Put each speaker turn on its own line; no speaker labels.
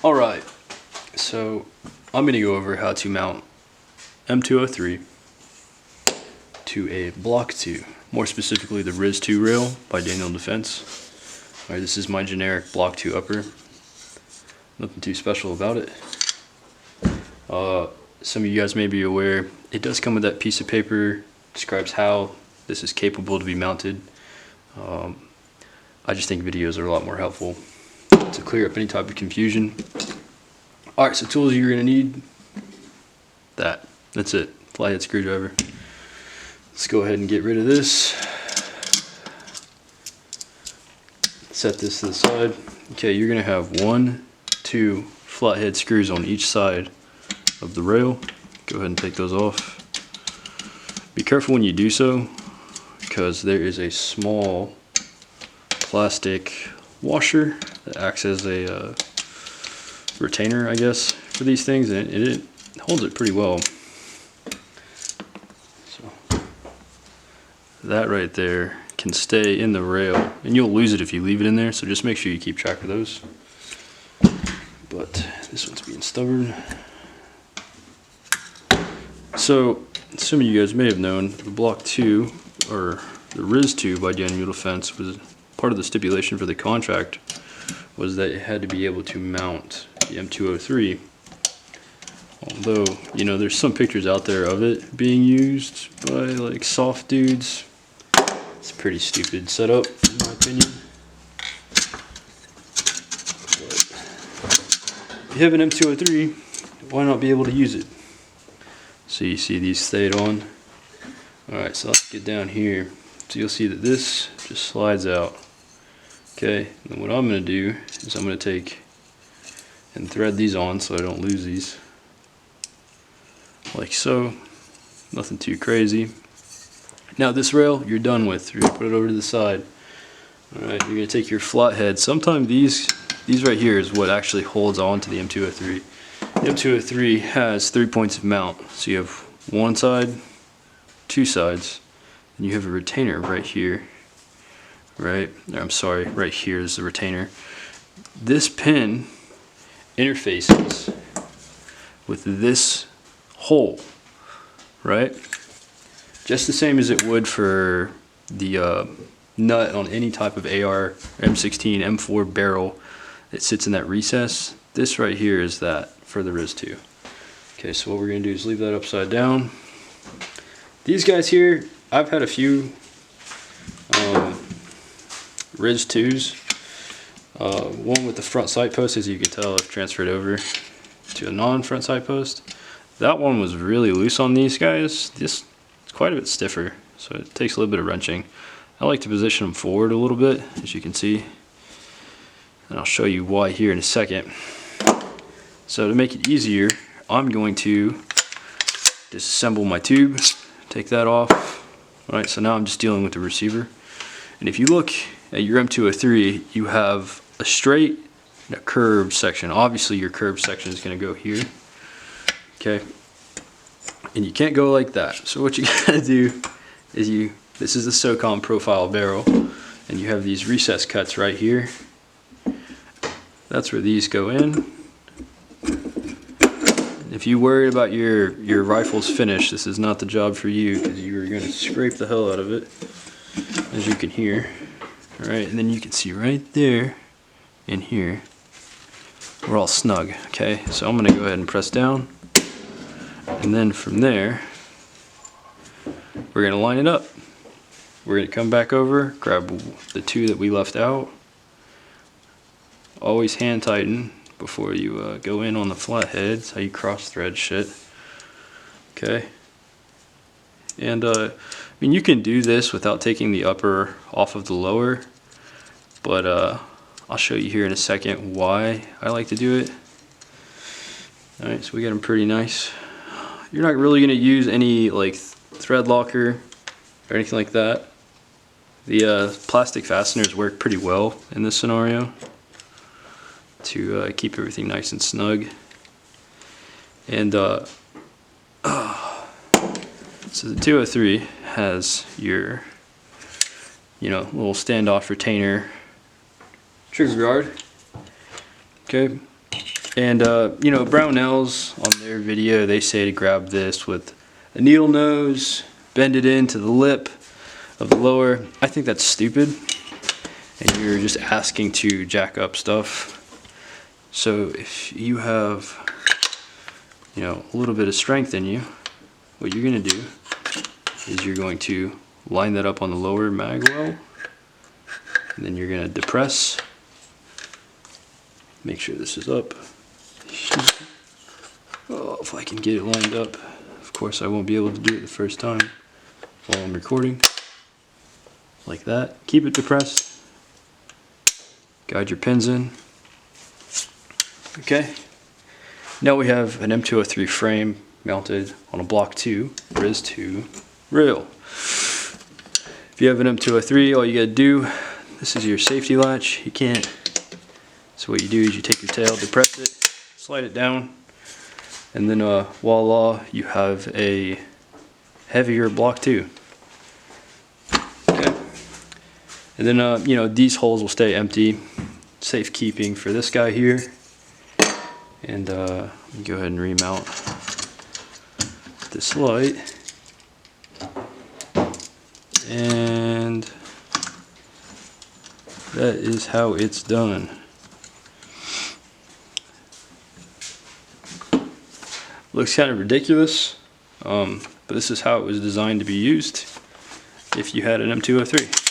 Alright, so I'm going to go over how to mount M203 to a Block 2, more specifically the RIS 2 rail by Daniel Defence. Alright, this is my generic Block 2 upper. Nothing too special about it. Some of you guys may be aware, it does come with that piece of paper, describes how this is capable to be mounted. I just think videos are a lot more helpful to clear up any type of confusion. Alright, so tools you're going to need, that's it, flathead screwdriver. Let's go ahead and get rid of this. Set this to the side. Okay, you're going to have 1, 2 flathead screws on each side of the rail. Go ahead and take those off. Be careful when you do so, because there is a small plastic washer that acts as a retainer, I guess, for these things, and it holds it pretty well. So that right there can stay in the rail, and you'll lose it if you leave it in there, so just make sure you keep track of those. But this one's being stubborn. So some of you guys may have known the Block 2, or the RIS 2 by Daniel Defence, was part of the stipulation for the contract was that it had to be able to mount the M203. Although, you know, there's some pictures out there of it being used by like soft dudes. It's a pretty stupid setup, in my opinion. But if you have an M203, why not be able to use it? So you see these stayed on. Alright, so let's get down here. So you'll see that this just slides out. Okay, and what I'm going to do is I'm going to take and thread these on so I don't lose these. Like so. Nothing too crazy. Now this rail you're done with. You're going to put it over to the side. Alright, you're going to take your flathead. Sometimes these right here is what actually holds on to the M203. The M203 has 3 points of mount. So you have one side, two sides, and you have a retainer right here. Right, I'm sorry, right here is the retainer. This pin interfaces with this hole, right? Just the same as it would for the nut on any type of AR, M16, M4 barrel. It sits in that recess. This right here is that for the RIS 2. Okay, so what we're going to do is leave that upside down. These guys here, I've had a few RIS 2s. One with the front sight post, as you can tell, I've transferred over to a non-front sight post. That one was really loose on these guys. This is quite a bit stiffer, so it takes a little bit of wrenching. I like to position them forward a little bit, as you can see, and I'll show you why here in a second. So to make it easier, I'm going to disassemble my tube, take that off. Alright, so now I'm just dealing with the receiver. And if you look at your M203, you have a straight and a curved section. Obviously your curved section is going to go here. Okay, and you can't go like that. So what you gotta do is this is the SOCOM profile barrel, and you have these recess cuts right here. That's where these go in. If you worry about your rifle's finish, this is not the job for you, because you're going to scrape the hell out of it, as you can hear. Alright, and then you can see right there and here, we're all snug. Okay, so I'm going to go ahead and press down, and then from there, we're going to line it up. We're going to come back over, grab the two that we left out. Always hand tighten before you go in on the flathead. That's how you cross thread shit. Okay, and I mean, you can do this without taking the upper off of the lower, but I'll show you here in a second why I like to do it. Alright, so we got them pretty nice. You're not really going to use any like thread locker or anything like that. The plastic fasteners work pretty well in this scenario to keep everything nice and snug. And so the 203 has your, you know, little standoff retainer trigger guard. Okay, And you know, Brownells on their video, they say to grab this with a needle nose, bend it into the lip of the lower. I think that's stupid, and you're just asking to jack up stuff. So if you have, you know, a little bit of strength in you, what you're gonna do is you're going to line that up on the lower mag well, and then you're gonna depress. Make sure this is up. Oh, if I can get it lined up. Of course I won't be able to do it the first time while I'm recording. Like that. Keep it depressed. Guide your pins in. Okay. Now we have an M203 frame mounted on a Block 2 RIS 2 rail. If you have an M203, all you gotta do, this is your safety latch. You can't. So what you do is you take your tail, depress it, slide it down, and then voila, you have a heavier Block 2. Okay. And then you know, these holes will stay empty, safekeeping for this guy here. And go ahead and remount this light. And that is how it's done. Looks kind of ridiculous, but this is how it was designed to be used if you had an M203.